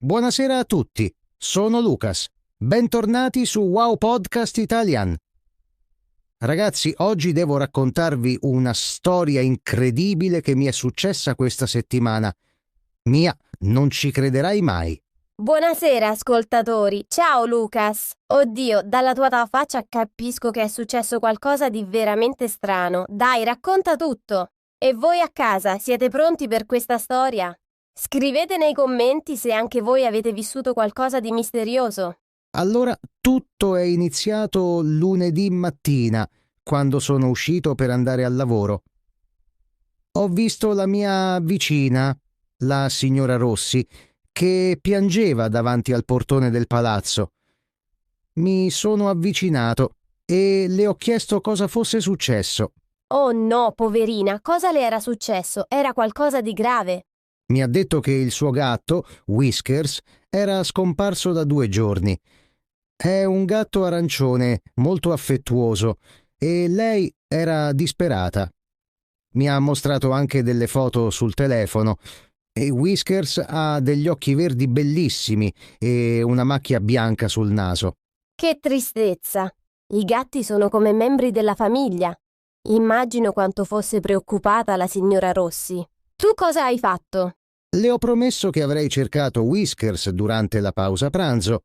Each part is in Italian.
Buonasera a tutti, sono Lucas. Bentornati su Wow Podcast Italian. Ragazzi, oggi devo raccontarvi una storia incredibile che mi è successa questa settimana. Mia, non ci crederai mai. Buonasera ascoltatori, ciao Lucas. Oddio, dalla tua faccia capisco che è successo qualcosa di veramente strano. Dai, racconta tutto. E voi a casa, siete pronti per questa storia? Scrivete nei commenti se anche voi avete vissuto qualcosa di misterioso. Allora, tutto è iniziato lunedì mattina, quando sono uscito per andare al lavoro. Ho visto la mia vicina, la signora Rossi, che piangeva davanti al portone del palazzo. Mi sono avvicinato e le ho chiesto cosa fosse successo. Oh no, poverina, cosa le era successo? Era qualcosa di grave. Mi ha detto che il suo gatto, Whiskers, era scomparso da 2 giorni. È un gatto arancione, molto affettuoso, e lei era disperata. Mi ha mostrato anche delle foto sul telefono. E Whiskers ha degli occhi verdi bellissimi e una macchia bianca sul naso. Che tristezza. I gatti sono come membri della famiglia. Immagino quanto fosse preoccupata la signora Rossi. Tu cosa hai fatto? Le ho promesso che avrei cercato Whiskers durante la pausa pranzo.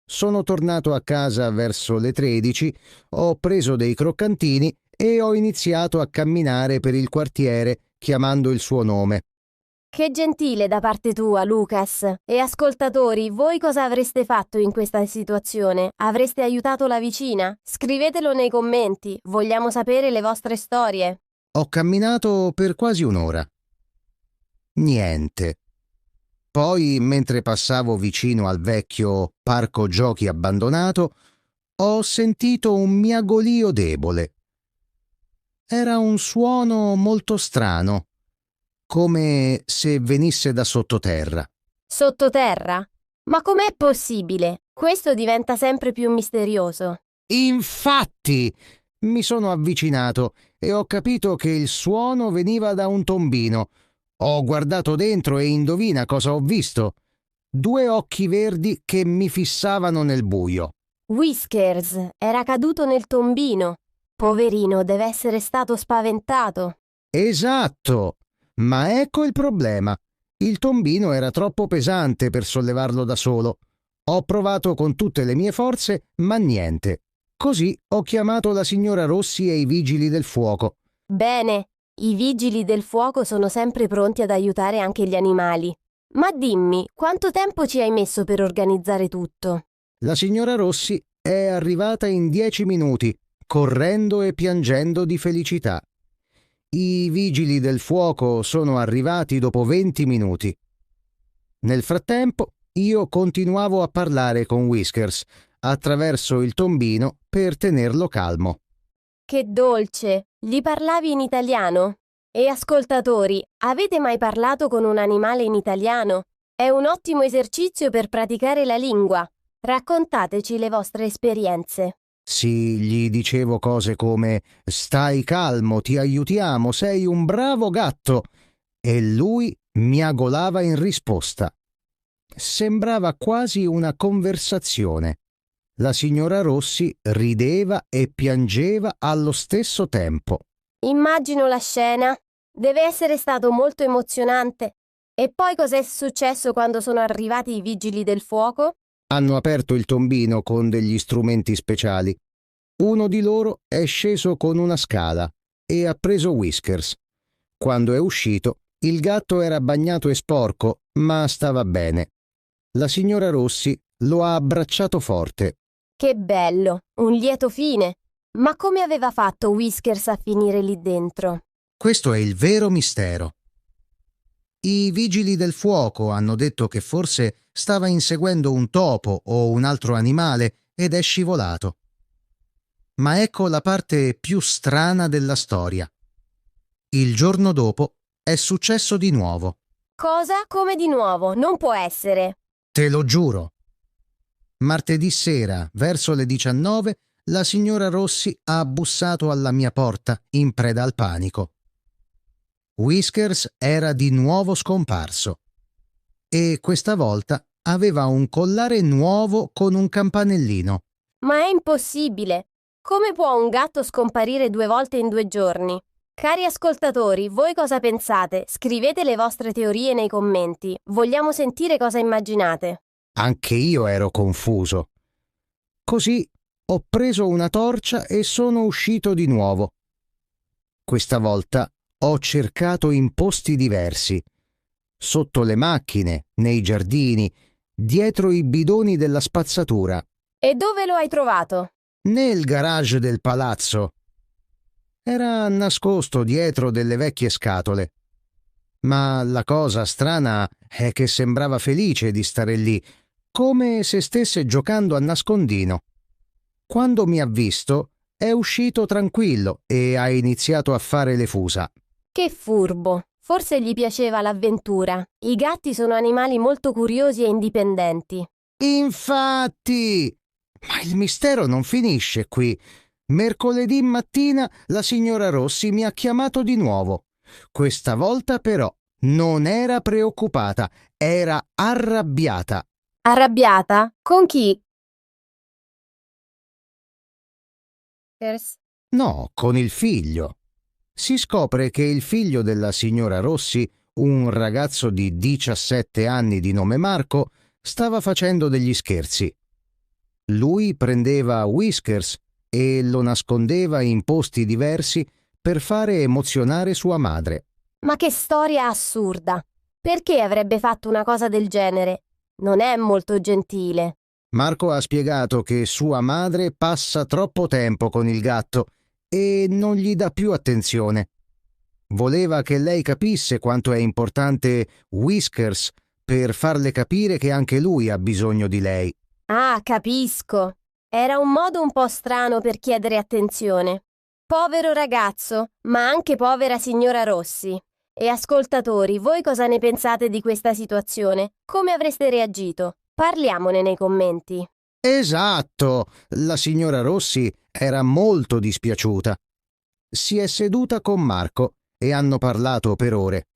Sono tornato a casa verso le 13, ho preso dei croccantini e ho iniziato a camminare per il quartiere chiamando il suo nome. Che gentile da parte tua, Lucas. E ascoltatori, voi cosa avreste fatto in questa situazione? Avreste aiutato la vicina? Scrivetelo nei commenti, vogliamo sapere le vostre storie. Ho camminato per quasi un'ora. Niente. Poi, mentre passavo vicino al vecchio parco giochi abbandonato, ho sentito un miagolio debole. Era un suono molto strano, come se venisse da sottoterra. Sottoterra? Ma com'è possibile? Questo diventa sempre più misterioso. Infatti, mi sono avvicinato e ho capito che il suono veniva da un tombino. Ho guardato dentro e indovina cosa ho visto? 2 occhi verdi che mi fissavano nel buio. Whiskers era caduto nel tombino. Poverino, deve essere stato spaventato. Esatto! Ma ecco il problema. Il tombino era troppo pesante per sollevarlo da solo. Ho provato con tutte le mie forze, ma niente. Così ho chiamato la signora Rossi e i vigili del fuoco. Bene, i vigili del fuoco sono sempre pronti ad aiutare anche gli animali. Ma dimmi, quanto tempo ci hai messo per organizzare tutto? La signora Rossi è arrivata in 10 minuti, correndo e piangendo di felicità. I vigili del fuoco sono arrivati dopo 20 minuti. Nel frattempo, io continuavo a parlare con Whiskers attraverso il tombino per tenerlo calmo. Che dolce! Gli parlavi in italiano? E ascoltatori, avete mai parlato con un animale in italiano? È un ottimo esercizio per praticare la lingua. Raccontateci le vostre esperienze. Sì, gli dicevo cose come «Stai calmo, ti aiutiamo, sei un bravo gatto!» e lui miagolava in risposta. Sembrava quasi una conversazione. La signora Rossi rideva e piangeva allo stesso tempo. Immagino la scena. Deve essere stato molto emozionante. E poi cos'è successo quando sono arrivati i vigili del fuoco? Hanno aperto il tombino con degli strumenti speciali. Uno di loro è sceso con una scala e ha preso Whiskers. Quando è uscito, il gatto era bagnato e sporco, ma stava bene. La signora Rossi lo ha abbracciato forte. Che bello, un lieto fine. Ma come aveva fatto Whiskers a finire lì dentro? Questo è il vero mistero. I vigili del fuoco hanno detto che forse stava inseguendo un topo o un altro animale ed è scivolato. Ma ecco la parte più strana della storia. Il giorno dopo è successo di nuovo. Cosa? Come di nuovo? Non può essere. Te lo giuro. Martedì sera, verso le 19, la signora Rossi ha bussato alla mia porta in preda al panico. Whiskers era di nuovo scomparso. e questa volta aveva un collare nuovo con un campanellino. Ma è impossibile! Come può un gatto scomparire 2 volte in 2 giorni? Cari ascoltatori, voi cosa pensate? Scrivete le vostre teorie nei commenti. Vogliamo sentire cosa immaginate. Anche io ero confuso. Così ho preso una torcia e sono uscito di nuovo. Questa volta ho cercato in posti diversi. Sotto le macchine, nei giardini, dietro i bidoni della spazzatura, E dove lo hai trovato? nel garage del palazzo. Era nascosto dietro delle vecchie scatole. Ma la cosa strana è che sembrava felice di stare lì, come se stesse giocando a nascondino. Quando mi ha visto, è uscito tranquillo e ha iniziato a fare le fusa. Che furbo! Forse gli piaceva l'avventura. I gatti sono animali molto curiosi e indipendenti. Infatti! Ma il mistero non finisce qui. Mercoledì mattina la signora Rossi mi ha chiamato di nuovo. Questa volta però non era preoccupata, era arrabbiata. Arrabbiata? Con chi? No, con il figlio. Si scopre che il figlio della signora Rossi, un ragazzo di 17 anni di nome Marco, stava facendo degli scherzi. Lui prendeva Whiskers e lo nascondeva in posti diversi per fare emozionare sua madre. Ma che storia assurda! Perché avrebbe fatto una cosa del genere? Non è molto gentile. Marco ha spiegato che sua madre passa troppo tempo con il gatto e non gli dà più attenzione. Voleva che lei capisse quanto è importante Whiskers per farle capire che anche lui ha bisogno di lei. Ah, capisco. Era un modo un po' strano per chiedere attenzione. Povero ragazzo, ma anche povera signora Rossi. E ascoltatori, voi cosa ne pensate di questa situazione? Come avreste reagito? Parliamone nei commenti. Esatto, la signora Rossi era molto dispiaciuta. Si è seduta con Marco e hanno parlato per ore.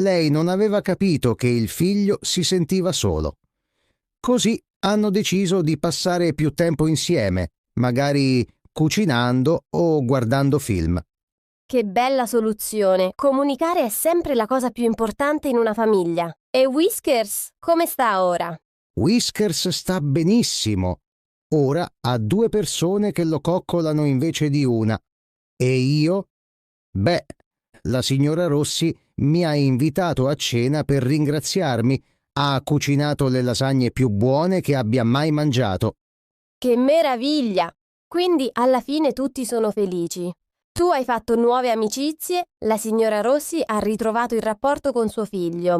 Lei non aveva capito che il figlio si sentiva solo. Così hanno deciso di passare più tempo insieme, magari cucinando o guardando film. Che bella soluzione! Comunicare è sempre la cosa più importante in una famiglia. E Whiskers, come sta ora? Whiskers sta benissimo. Ora ha 2 persone che lo coccolano invece di una. E io? Beh, la signora Rossi mi ha invitato a cena per ringraziarmi. Ha cucinato le lasagne più buone che abbia mai mangiato. Che meraviglia! Quindi alla fine tutti sono felici. Tu hai fatto nuove amicizie, la signora Rossi ha ritrovato il rapporto con suo figlio.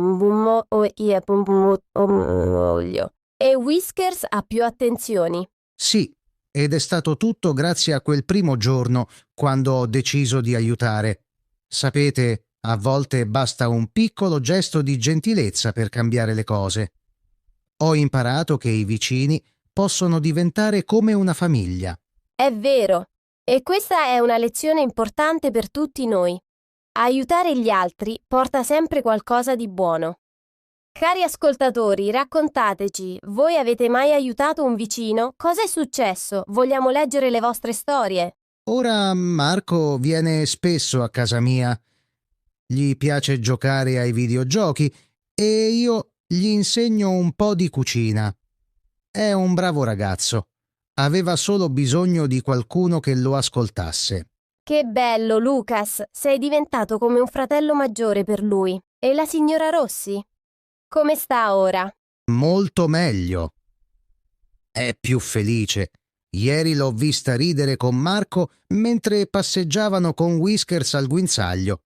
E Whiskers ha più attenzioni. Sì, ed è stato tutto grazie a quel primo giorno quando ho deciso di aiutare. Sapete, a volte basta un piccolo gesto di gentilezza per cambiare le cose. Ho imparato che i vicini possono diventare come una famiglia. È vero. E questa è una lezione importante per tutti noi. Aiutare gli altri porta sempre qualcosa di buono. Cari ascoltatori, raccontateci, voi avete mai aiutato un vicino? Cosa è successo? Vogliamo leggere le vostre storie. Ora Marco viene spesso a casa mia. Gli piace giocare ai videogiochi e io gli insegno un po' di cucina. È un bravo ragazzo. Aveva solo bisogno di qualcuno che lo ascoltasse. Che bello, Lucas, sei diventato come un fratello maggiore per lui. E la signora Rossi? Come sta ora? Molto meglio. È più felice. Ieri l'ho vista ridere con Marco mentre passeggiavano con Whiskers al guinzaglio.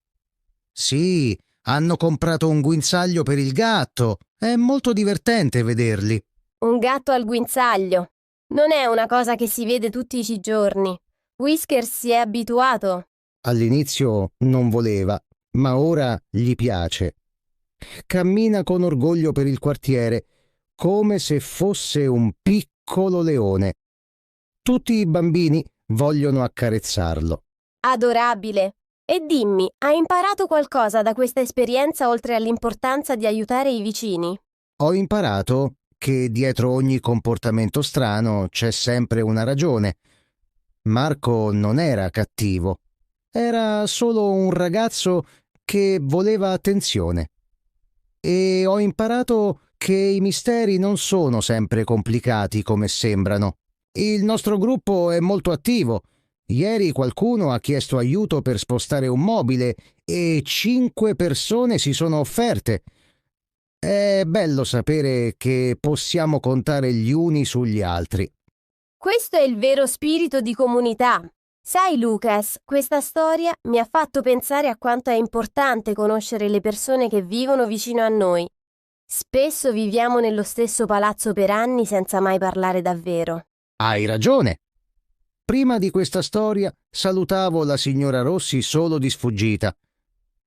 Sì, hanno comprato un guinzaglio per il gatto. È molto divertente vederli. Un gatto al guinzaglio. Non è una cosa che si vede tutti i giorni. Whiskers si è abituato. All'inizio non voleva, ma ora gli piace. Cammina con orgoglio per il quartiere, come se fosse un piccolo leone. Tutti i bambini vogliono accarezzarlo. Adorabile. E dimmi, hai imparato qualcosa da questa esperienza oltre all'importanza di aiutare i vicini? Ho imparato che dietro ogni comportamento strano c'è sempre una ragione. Marco non era cattivo, era solo un ragazzo che voleva attenzione. E ho imparato che i misteri non sono sempre complicati come sembrano. Il nostro gruppo è molto attivo. Ieri qualcuno ha chiesto aiuto per spostare un mobile e 5 persone si sono offerte. È bello sapere che possiamo contare gli uni sugli altri. Questo è il vero spirito di comunità. Sai, Lucas, questa storia mi ha fatto pensare a quanto è importante conoscere le persone che vivono vicino a noi. Spesso viviamo nello stesso palazzo per anni senza mai parlare davvero. Hai ragione. Prima di questa storia salutavo la signora Rossi solo di sfuggita.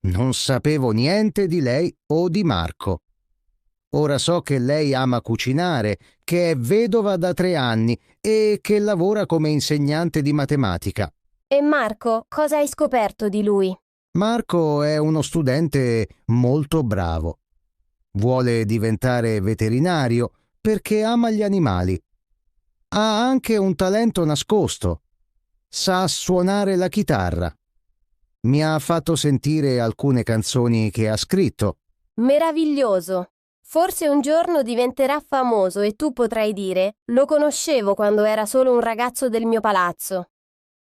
Non sapevo niente di lei o di Marco. Ora so che lei ama cucinare, che è vedova da 3 anni e che lavora come insegnante di matematica. E Marco, cosa hai scoperto di lui? Marco è uno studente molto bravo. Vuole diventare veterinario perché ama gli animali. Ha anche un talento nascosto. Sa suonare la chitarra. Mi ha fatto sentire alcune canzoni che ha scritto. Meraviglioso! Forse un giorno diventerà famoso e tu potrai dire: lo conoscevo quando era solo un ragazzo del mio palazzo.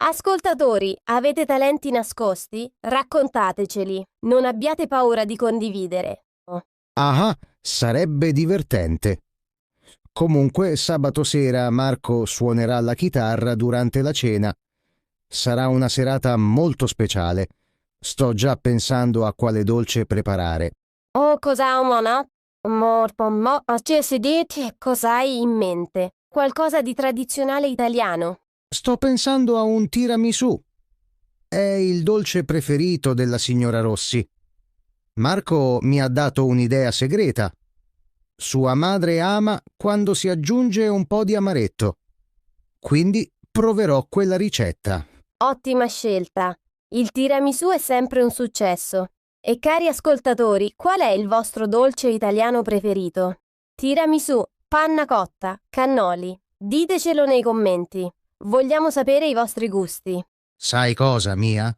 Ascoltatori, avete talenti nascosti? Raccontateceli. Non abbiate paura di condividere. Ah, sarebbe divertente. Comunque, sabato sera Marco suonerà la chitarra durante la cena. Sarà una serata molto speciale. Sto già pensando a quale dolce preparare. Oh, cosa cosa hai in mente? Qualcosa di tradizionale italiano? Sto pensando a un tiramisù. È il dolce preferito della signora Rossi. Marco mi ha dato un'idea segreta. Sua madre ama quando si aggiunge un po' di amaretto. Quindi proverò quella ricetta. Ottima scelta. Il tiramisù è sempre un successo. E cari ascoltatori, qual è il vostro dolce italiano preferito? Tiramisù, panna cotta, cannoli. Ditecelo nei commenti. Vogliamo sapere i vostri gusti. Sai cosa, Mia?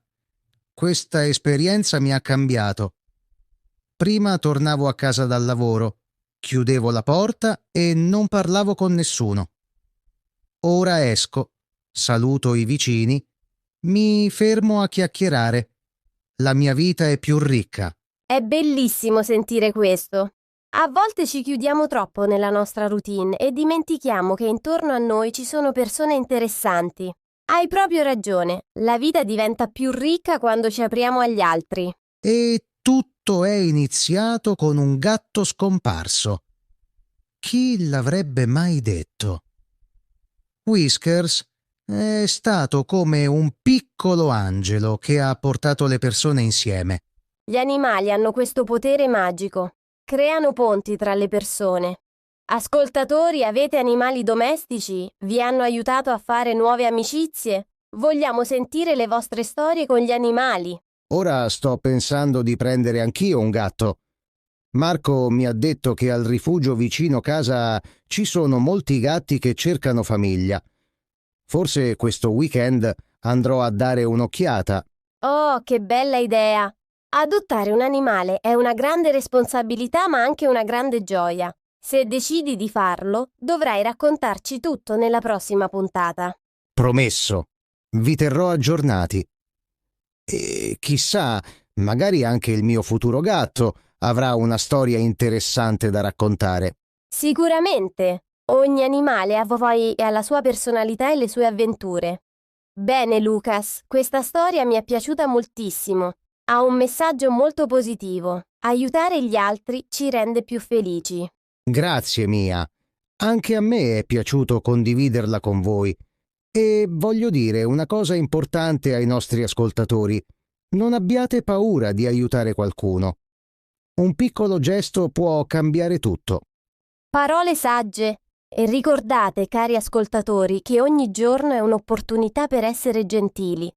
Questa esperienza mi ha cambiato. Prima tornavo a casa dal lavoro, chiudevo la porta e non parlavo con nessuno. Ora esco, saluto i vicini, mi fermo a chiacchierare. La mia vita è più ricca. È bellissimo sentire questo. A volte ci chiudiamo troppo nella nostra routine e dimentichiamo che intorno a noi ci sono persone interessanti. Hai proprio ragione, la vita diventa più ricca quando ci apriamo agli altri. E tutto è iniziato con un gatto scomparso. Chi l'avrebbe mai detto? Whiskers è stato come un piccolo angelo che ha portato le persone insieme. Gli animali hanno questo potere magico. Creano ponti tra le persone. Ascoltatori, avete animali domestici? Vi hanno aiutato a fare nuove amicizie? Vogliamo sentire le vostre storie con gli animali. Ora sto pensando di prendere anch'io un gatto. Marco mi ha detto che al rifugio vicino casa ci sono molti gatti che cercano famiglia. Forse questo weekend andrò a dare un'occhiata. Oh, che bella idea! Adottare un animale è una grande responsabilità ma anche una grande gioia. Se decidi di farlo, dovrai raccontarci tutto nella prossima puntata. Promesso. Vi terrò aggiornati. E chissà, magari anche il mio futuro gatto avrà una storia interessante da raccontare. Sicuramente! Ogni animale ha la sua personalità e le sue avventure. Bene, Lucas, questa storia mi è piaciuta moltissimo. Ha un messaggio molto positivo. Aiutare gli altri ci rende più felici. Grazie, Mia. Anche a me è piaciuto condividerla con voi. E voglio dire una cosa importante ai nostri ascoltatori. Non abbiate paura di aiutare qualcuno. Un piccolo gesto può cambiare tutto. Parole sagge. E ricordate, cari ascoltatori, che ogni giorno è un'opportunità per essere gentili.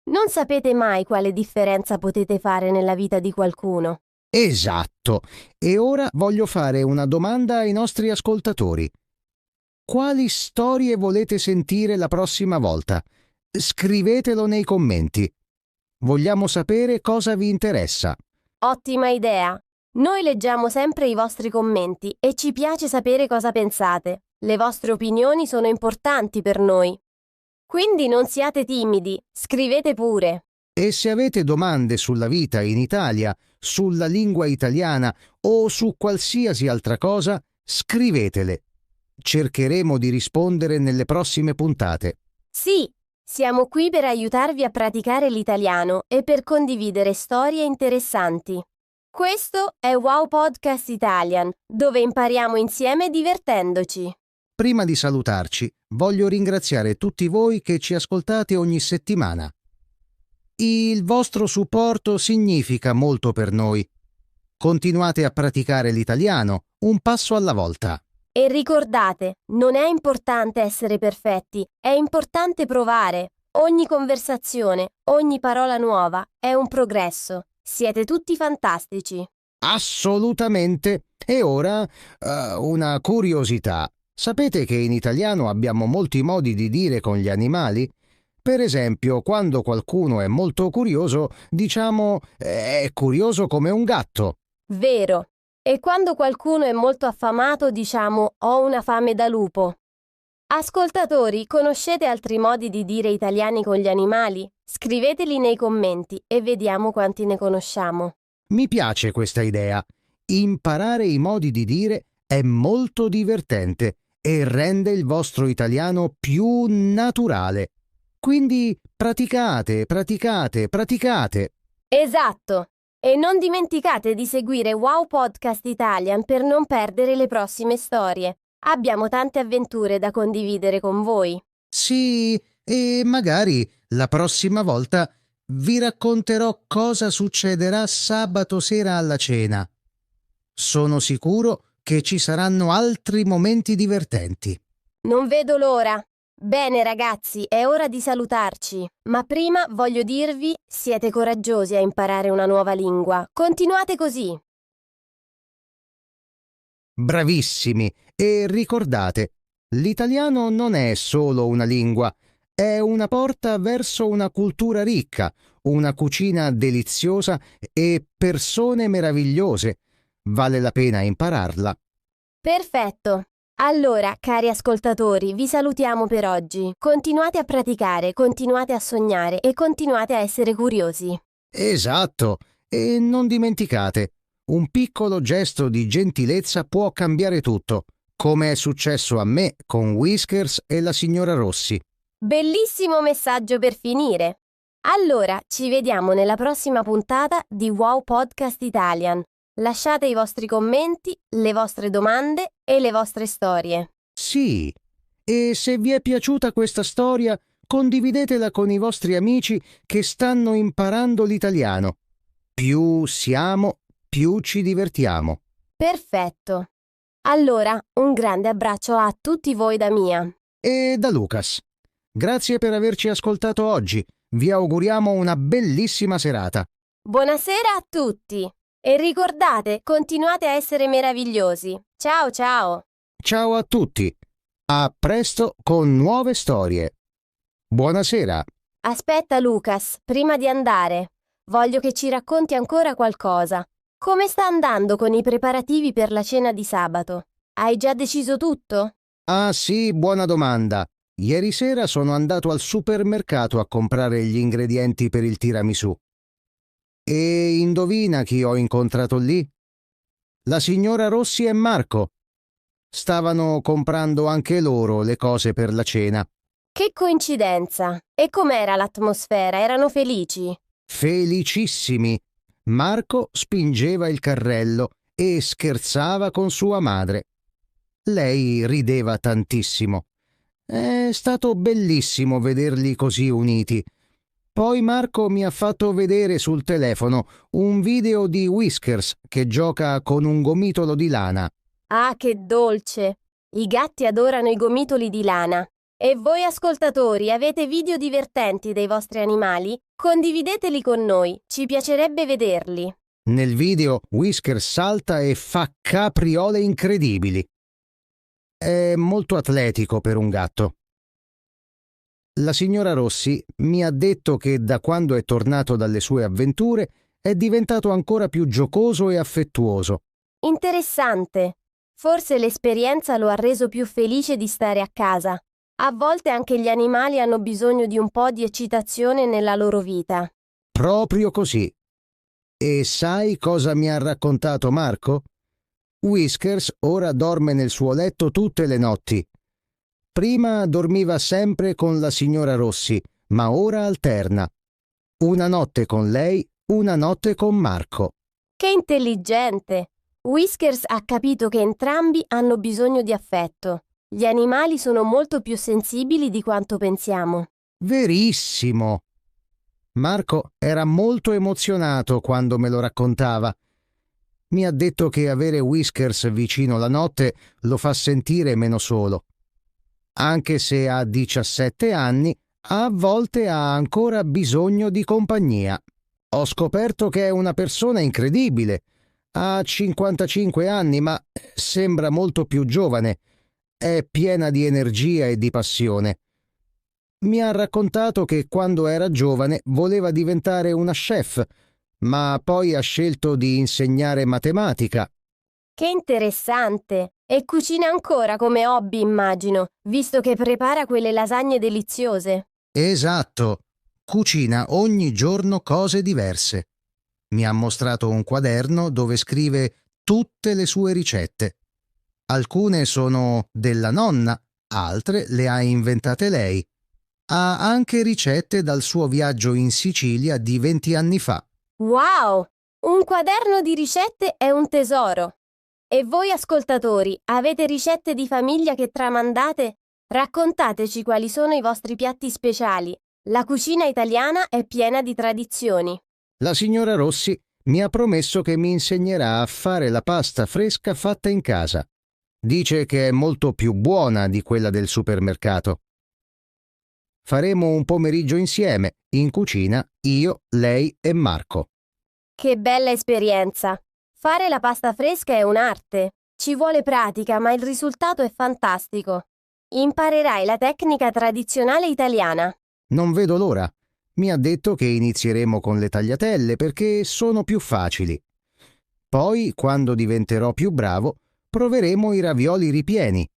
Non sapete mai quale differenza potete fare nella vita di qualcuno. Esatto. E ora voglio fare una domanda ai nostri ascoltatori. Quali storie volete sentire la prossima volta? Scrivetelo nei commenti. Vogliamo sapere cosa vi interessa. Ottima idea! Noi leggiamo sempre i vostri commenti e ci piace sapere cosa pensate. Le vostre opinioni sono importanti per noi. Quindi non siate timidi, scrivete pure. E se avete domande sulla vita in Italia, sulla lingua italiana o su qualsiasi altra cosa, scrivetele. Cercheremo di rispondere nelle prossime puntate. Sì, siamo qui per aiutarvi a praticare l'italiano e per condividere storie interessanti. Questo è Wow Podcast Italian, dove impariamo insieme divertendoci. Prima di salutarci, voglio ringraziare tutti voi che ci ascoltate ogni settimana. Il vostro supporto significa molto per noi. Continuate a praticare l'italiano, un passo alla volta. E ricordate, non è importante essere perfetti, è importante provare. Ogni conversazione, ogni parola nuova è un progresso. Siete tutti fantastici. Assolutamente. E ora, una curiosità. Sapete che in italiano abbiamo molti modi di dire con gli animali? Per esempio, quando qualcuno è molto curioso, diciamo è curioso come un gatto. Vero. E quando qualcuno è molto affamato, diciamo ho una fame da lupo. Ascoltatori, conoscete altri modi di dire italiani con gli animali? Scriveteli nei commenti e vediamo quanti ne conosciamo. Mi piace questa idea. Imparare i modi di dire è molto divertente e rende il vostro italiano più naturale. Quindi praticate, praticate, praticate. Esatto! E non dimenticate di seguire Wow Podcast Italian per non perdere le prossime storie. Abbiamo tante avventure da condividere con voi. Sì, e magari la prossima volta vi racconterò cosa succederà sabato sera alla cena. Sono sicuro che ci saranno altri momenti divertenti. Non vedo l'ora. Bene ragazzi, è ora di salutarci. Ma prima voglio dirvi, siete coraggiosi a imparare una nuova lingua. Continuate così. Bravissimi! E ricordate, l'italiano non è solo una lingua, è una porta verso una cultura ricca, una cucina deliziosa e persone meravigliose. Vale la pena impararla. Perfetto. Allora, cari ascoltatori, vi salutiamo per oggi. Continuate a praticare, continuate a sognare e continuate a essere curiosi. Esatto! E non dimenticate, un piccolo gesto di gentilezza può cambiare tutto, come è successo a me con Whiskers e la signora Rossi. Bellissimo messaggio per finire. Allora, ci vediamo nella prossima puntata di Wow Podcast Italian. Lasciate i vostri commenti, le vostre domande e le vostre storie. Sì, e se vi è piaciuta questa storia, condividetela con i vostri amici che stanno imparando l'italiano. Più siamo, più ci divertiamo. Perfetto. Allora, un grande abbraccio a tutti voi da Mia. E da Lucas. Grazie per averci ascoltato oggi. Vi auguriamo una bellissima serata. Buonasera a tutti. E ricordate, continuate a essere meravigliosi. Ciao ciao. Ciao a tutti. A presto con nuove storie. Buonasera. Aspetta Lucas, prima di andare. Voglio che ci racconti ancora qualcosa. Come sta andando con i preparativi per la cena di sabato? Hai già deciso tutto? Ah sì, buona domanda. Ieri sera sono andato al supermercato a comprare gli ingredienti per il tiramisù. E indovina chi ho incontrato lì? La signora Rossi e Marco. Stavano comprando anche loro le cose per la cena. Che coincidenza! E com'era l'atmosfera? Erano felici? Felicissimi. Marco spingeva il carrello e scherzava con sua madre. Lei rideva tantissimo. È stato bellissimo vederli così uniti. Poi Marco mi ha fatto vedere sul telefono un video di Whiskers che gioca con un gomitolo di lana. Ah, che dolce! I gatti adorano i gomitoli di lana. E voi ascoltatori, avete video divertenti dei vostri animali? Condivideteli con noi, ci piacerebbe vederli. Nel video Whiskers salta e fa capriole incredibili. È molto atletico per un gatto. La signora Rossi mi ha detto che da quando è tornato dalle sue avventure è diventato ancora più giocoso e affettuoso. Interessante. Forse l'esperienza lo ha reso più felice di stare a casa. A volte anche gli animali hanno bisogno di un po' di eccitazione nella loro vita. Proprio così. E sai cosa mi ha raccontato Marco? Whiskers ora dorme nel suo letto tutte le notti. Prima dormiva sempre con la signora Rossi, ma ora alterna. Una notte con lei, una notte con Marco. Che intelligente! Whiskers ha capito che entrambi hanno bisogno di affetto. Gli animali sono molto più sensibili di quanto pensiamo. Verissimo! Marco era molto emozionato quando me lo raccontava. Mi ha detto che avere Whiskers vicino la notte lo fa sentire meno solo. Anche se ha 17 anni, a volte ha ancora bisogno di compagnia. Ho scoperto che è una persona incredibile. Ha 55 anni, ma sembra molto più giovane. È piena di energia e di passione. Mi ha raccontato che quando era giovane voleva diventare una chef, ma poi ha scelto di insegnare matematica. Che interessante! E cucina ancora come hobby, immagino, visto che prepara quelle lasagne deliziose. Esatto, cucina ogni giorno cose diverse. Mi ha mostrato un quaderno dove scrive tutte le sue ricette. Alcune sono della nonna, altre le ha inventate lei. Ha anche ricette dal suo viaggio in Sicilia di 20 anni fa. Wow! Un quaderno di ricette è un tesoro. E voi ascoltatori, avete ricette di famiglia che tramandate? Raccontateci quali sono i vostri piatti speciali. La cucina italiana è piena di tradizioni. La signora Rossi mi ha promesso che mi insegnerà a fare la pasta fresca fatta in casa. Dice che è molto più buona di quella del supermercato. Faremo un pomeriggio insieme, in cucina, io, lei e Marco. Che bella esperienza! Fare la pasta fresca è un'arte. Ci vuole pratica, ma il risultato è fantastico. Imparerai la tecnica tradizionale italiana. Non vedo l'ora. Mi ha detto che inizieremo con le tagliatelle perché sono più facili. Poi, quando diventerò più bravo, proveremo i ravioli ripieni.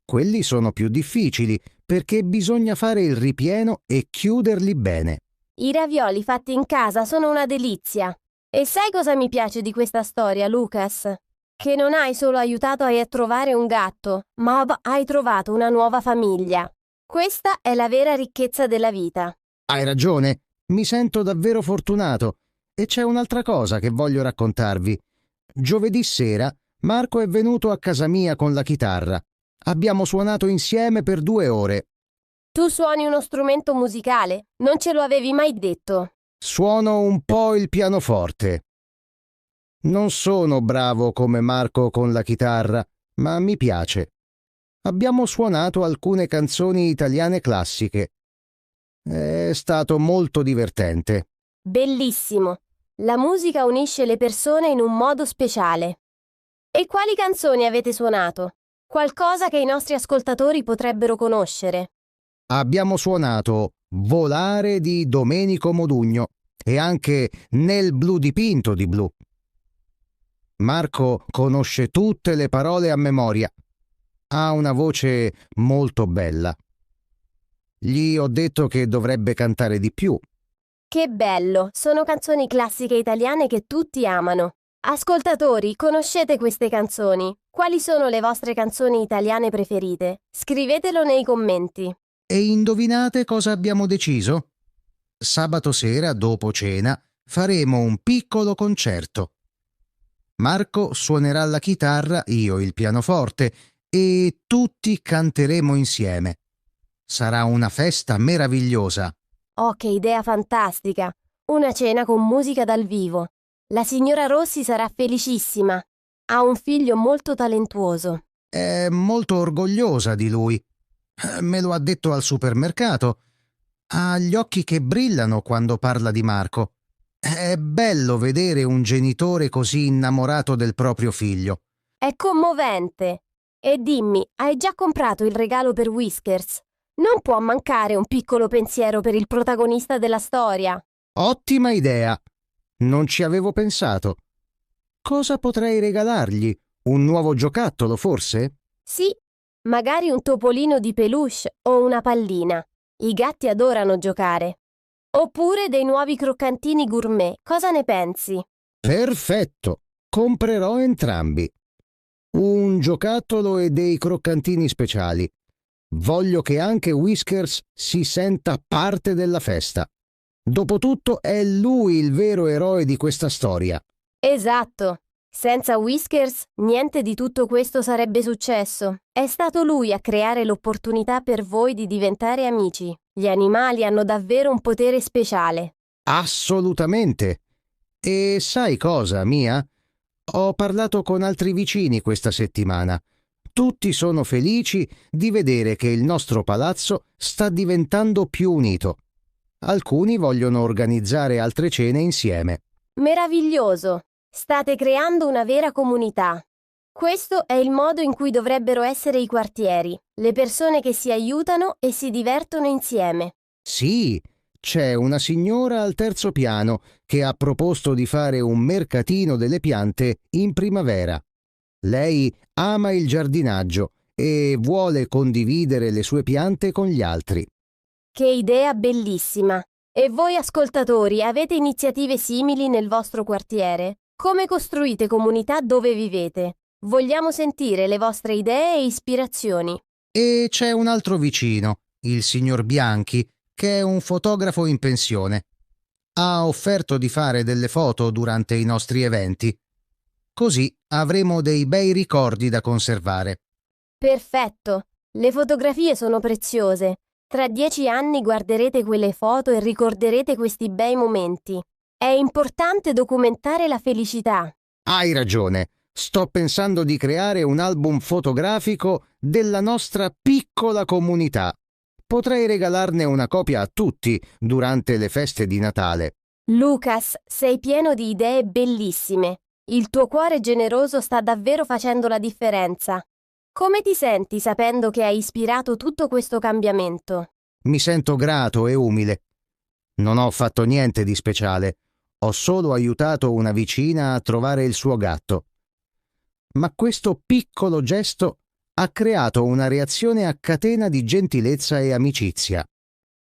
Quelli sono più difficili perché bisogna fare il ripieno e chiuderli bene. I ravioli fatti in casa sono una delizia. E sai cosa mi piace di questa storia, Lucas? Che non hai solo aiutato a trovare un gatto, ma hai trovato una nuova famiglia. Questa è la vera ricchezza della vita. Hai ragione, mi sento davvero fortunato. E c'è un'altra cosa che voglio raccontarvi. Giovedì sera Marco è venuto a casa mia con la chitarra. Abbiamo suonato insieme per 2 ore. Tu suoni uno strumento musicale? Non ce lo avevi mai detto. Suono un po' il pianoforte. Non sono bravo come Marco con la chitarra, ma mi piace. Abbiamo suonato alcune canzoni italiane classiche. È stato molto divertente. Bellissimo. La musica unisce le persone in un modo speciale. E quali canzoni avete suonato? Qualcosa che i nostri ascoltatori potrebbero conoscere. Abbiamo suonato Volare di Domenico Modugno e anche Nel blu dipinto di blu. Marco conosce tutte le parole a memoria. Ha una voce molto bella. Gli ho detto che dovrebbe cantare di più. Che bello! Sono canzoni classiche italiane che tutti amano. Ascoltatori, conoscete queste canzoni? Quali sono le vostre canzoni italiane preferite? Scrivetelo nei commenti. E indovinate cosa abbiamo deciso? Sabato sera, dopo cena, faremo un piccolo concerto. Marco suonerà la chitarra, io il pianoforte e tutti canteremo insieme. Sarà una festa meravigliosa. Oh, che idea fantastica! Una cena con musica dal vivo. La signora Rossi sarà felicissima. Ha un figlio molto talentuoso. È molto orgogliosa di lui. Me lo ha detto al supermercato. Ha gli occhi che brillano quando parla di Marco. È bello vedere un genitore così innamorato del proprio figlio. È commovente. E dimmi, hai già comprato il regalo per Whiskers? Non può mancare un piccolo pensiero per il protagonista della storia. Ottima idea! Non ci avevo pensato. Cosa potrei regalargli? Un nuovo giocattolo, forse? Sì, magari un topolino di peluche o una pallina. I gatti adorano giocare. Oppure dei nuovi croccantini gourmet. Cosa ne pensi? Perfetto! Comprerò entrambi. Un giocattolo e dei croccantini speciali. Voglio che anche Whiskers si senta parte della festa. Dopotutto è lui il vero eroe di questa storia. Esatto. Senza Whiskers niente di tutto questo sarebbe successo. È stato lui a creare l'opportunità per voi di diventare amici. Gli animali hanno davvero un potere speciale. Assolutamente. E sai cosa, Mia? Ho parlato con altri vicini questa settimana. Tutti sono felici di vedere che il nostro palazzo sta diventando più unito. Alcuni vogliono organizzare altre cene insieme. Meraviglioso! State creando una vera comunità. Questo è il modo in cui dovrebbero essere i quartieri, le persone che si aiutano e si divertono insieme. Sì, c'è una signora al terzo piano che ha proposto di fare un mercatino delle piante in primavera. Lei ama il giardinaggio e vuole condividere le sue piante con gli altri. Che idea bellissima! E voi ascoltatori avete iniziative simili nel vostro quartiere? Come costruite comunità dove vivete? Vogliamo sentire le vostre idee e ispirazioni. E c'è un altro vicino, il signor Bianchi, che è un fotografo in pensione. Ha offerto di fare delle foto durante i nostri eventi. Così avremo dei bei ricordi da conservare. Perfetto! Le fotografie sono preziose. Tra 10 anni guarderete quelle foto e ricorderete questi bei momenti. È importante documentare la felicità. Hai ragione. Sto pensando di creare un album fotografico della nostra piccola comunità. Potrei regalarne una copia a tutti durante le feste di Natale. Lucas, sei pieno di idee bellissime. Il tuo cuore generoso sta davvero facendo la differenza. Come ti senti sapendo che hai ispirato tutto questo cambiamento? Mi sento grato e umile. Non ho fatto niente di speciale. Ho solo aiutato una vicina a trovare il suo gatto. Ma questo piccolo gesto ha creato una reazione a catena di gentilezza e amicizia.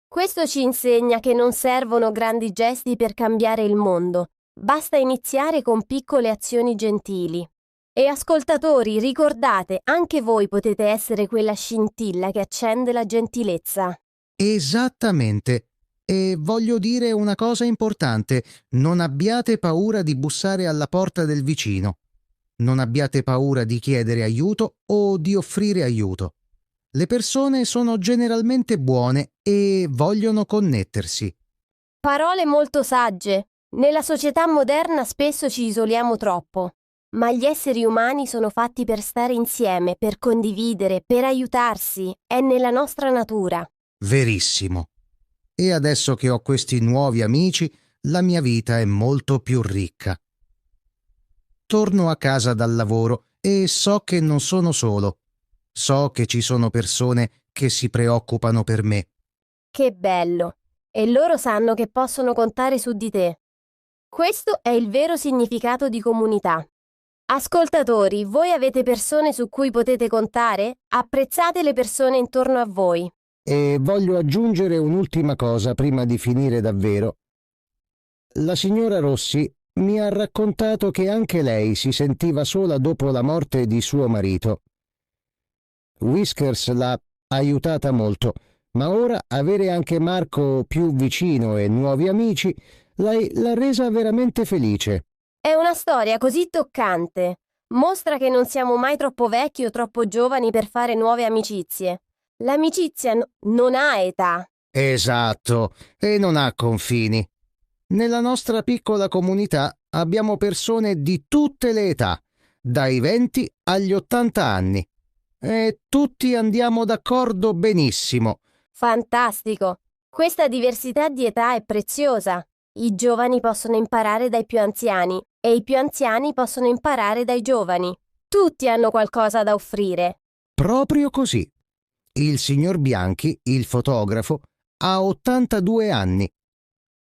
Questo ci insegna che non servono grandi gesti per cambiare il mondo. Basta iniziare con piccole azioni gentili. E ascoltatori, ricordate, anche voi potete essere quella scintilla che accende la gentilezza. Esattamente. E voglio dire una cosa importante. Non abbiate paura di bussare alla porta del vicino. Non abbiate paura di chiedere aiuto o di offrire aiuto. Le persone sono generalmente buone e vogliono connettersi. Parole molto sagge. Nella società moderna spesso ci isoliamo troppo. Ma gli esseri umani sono fatti per stare insieme, per condividere, per aiutarsi. È nella nostra natura. Verissimo. E adesso che ho questi nuovi amici, la mia vita è molto più ricca. Torno a casa dal lavoro e so che non sono solo. So che ci sono persone che si preoccupano per me. Che bello! E loro sanno che possono contare su di te. Questo è il vero significato di comunità. Ascoltatori, voi avete persone su cui potete contare? Apprezzate le persone intorno a voi. E voglio aggiungere un'ultima cosa prima di finire davvero. La signora Rossi mi ha raccontato che anche lei si sentiva sola dopo la morte di suo marito. Whiskers l'ha aiutata molto, ma ora avere anche Marco più vicino e nuovi amici l'ha resa veramente felice. È una storia così toccante. Mostra che non siamo mai troppo vecchi o troppo giovani per fare nuove amicizie. L'amicizia non ha età. Esatto, e non ha confini. Nella nostra piccola comunità abbiamo persone di tutte le età, dai 20 agli 80 anni. E tutti andiamo d'accordo benissimo. Fantastico! Questa diversità di età è preziosa. I giovani possono imparare dai più anziani e i più anziani possono imparare dai giovani. Tutti hanno qualcosa da offrire. Proprio così. Il signor Bianchi, il fotografo, ha 82 anni.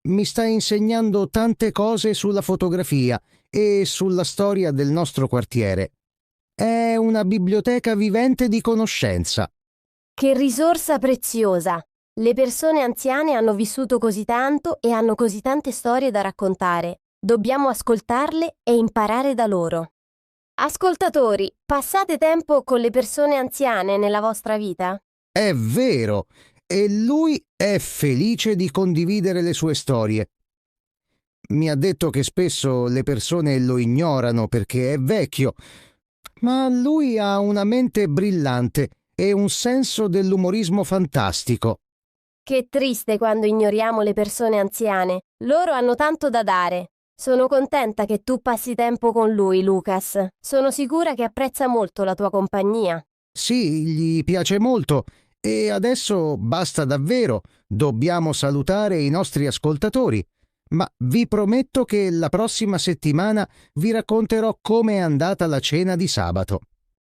Mi sta insegnando tante cose sulla fotografia e sulla storia del nostro quartiere. È una biblioteca vivente di conoscenza. Che risorsa preziosa! Le persone anziane hanno vissuto così tanto e hanno così tante storie da raccontare. Dobbiamo ascoltarle e imparare da loro. Ascoltatori, passate tempo con le persone anziane nella vostra vita? È vero, e lui è felice di condividere le sue storie. Mi ha detto che spesso le persone lo ignorano perché è vecchio, ma lui ha una mente brillante e un senso dell'umorismo fantastico. Che triste quando ignoriamo le persone anziane. Loro hanno tanto da dare. Sono contenta che tu passi tempo con lui, Lucas. Sono sicura che apprezza molto la tua compagnia. Sì, gli piace molto e adesso basta davvero. Dobbiamo salutare i nostri ascoltatori. Ma vi prometto che la prossima settimana vi racconterò come è andata la cena di sabato.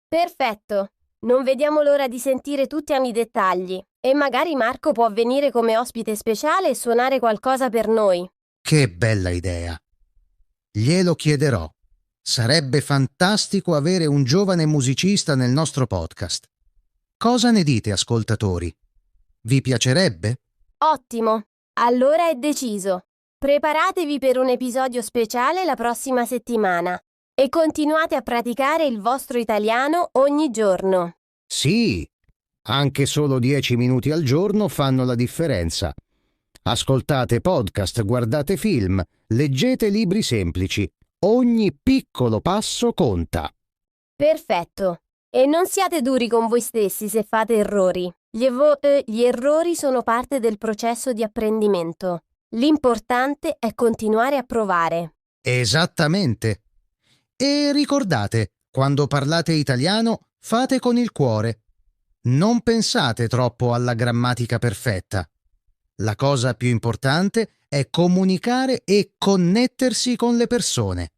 Perfetto. Non vediamo l'ora di sentire tutti i dettagli. E magari Marco può venire come ospite speciale e suonare qualcosa per noi. Che bella idea! Glielo chiederò. Sarebbe fantastico avere un giovane musicista nel nostro podcast. Cosa ne dite, ascoltatori? Vi piacerebbe? Ottimo. Allora è deciso. Preparatevi per un episodio speciale la prossima settimana e continuate a praticare il vostro italiano ogni giorno. Sì, anche solo 10 minuti al giorno fanno la differenza. Ascoltate podcast, guardate film, leggete libri semplici. Ogni piccolo passo conta. Perfetto. E non siate duri con voi stessi se fate errori. Gli errori sono parte del processo di apprendimento. L'importante è continuare a provare. Esattamente. E ricordate, quando parlate italiano, fate con il cuore. Non pensate troppo alla grammatica perfetta. La cosa più importante è comunicare e connettersi con le persone.